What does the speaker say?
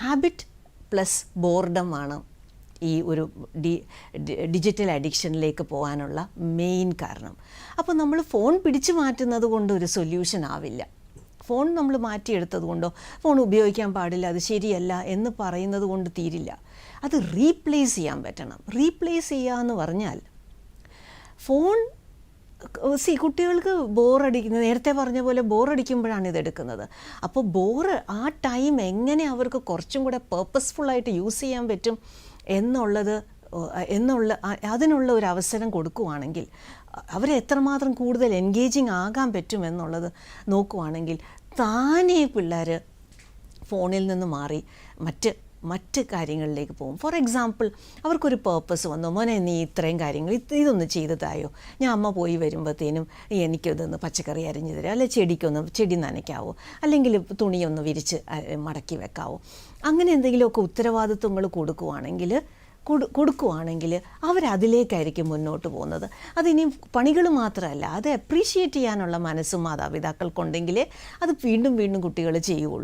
Habit plus ബോർഡമാണ് ഈ ഒരു digital അഡിക്ഷനിലേക്ക് പോകാനുള്ള മെയിൻ കാരണം. അപ്പോൾ നമ്മൾ ഫോൺ പിടിച്ചു മാറ്റുന്നത് കൊണ്ട് ഒരു സൊല്യൂഷൻ ആവില്ല. ഫോൺ നമ്മൾ മാറ്റിയെടുത്തത് കൊണ്ടോ ഫോൺ ഉപയോഗിക്കാൻ പാടില്ല, അത് ശരിയല്ല എന്ന് പറയുന്നത് കൊണ്ട് തീരില്ല. അത് റീപ്ലേസ് ചെയ്യാൻ പറ്റണം. റീപ്ലേസ് ചെയ്യുക എന്ന് പറഞ്ഞാൽ ഫോൺ കുട്ടികൾക്ക് ബോറടിക്കുന്നത്, നേരത്തെ പറഞ്ഞ പോലെ ബോറടിക്കുമ്പോഴാണ് ഇതെടുക്കുന്നത്. അപ്പോൾ ആ ടൈം എങ്ങനെ അവർക്ക് കുറച്ചും കൂടെ പേർപ്പസ്ഫുള്ളായിട്ട് യൂസ് ചെയ്യാൻ പറ്റും അതിനുള്ള ഒരു അവസരം കൊടുക്കുവാണെങ്കിൽ, അവരെ എത്രമാത്രം കൂടുതൽ എൻഗേജിങ് ആകാൻ പറ്റുമെന്നുള്ളത് നോക്കുവാണെങ്കിൽ താനേ പിള്ളേർ ഫോണിൽ നിന്ന് മാറി മറ്റ് കാര്യങ്ങളിലേക്ക് പോകും. ഫോർ എക്സാമ്പിൾ, അവർക്കൊരു പേർപ്പസ് വന്നു, മോനെ നീ ഇത്രയും കാര്യങ്ങൾ ഇതൊന്ന് ചെയ്തതായോ, ഞാൻ അമ്മ പോയി വരുമ്പോഴത്തേനും എനിക്കിതൊന്ന് പച്ചക്കറി അരിഞ്ഞു തരാം, അല്ലെങ്കിൽ ചെടി നനയ്ക്കാവോ, അല്ലെങ്കിൽ തുണിയൊന്ന് വിരിച്ച് മടക്കി വെക്കാവോ, അങ്ങനെ എന്തെങ്കിലുമൊക്കെ ഉത്തരവാദിത്വങ്ങൾ കൊടുക്കുവാണെങ്കിൽ അവരതിലേക്കായിരിക്കും മുന്നോട്ട് പോകുന്നത്. അതിനി പണികൾ മാത്രമല്ല, അത് അപ്രീഷിയേറ്റ് ചെയ്യാനുള്ള മനസ്സും മാതാപിതാക്കൾക്കുണ്ടെങ്കിലേ അത് വീണ്ടും വീണ്ടും കുട്ടികൾ ചെയ്യുള്ളൂ.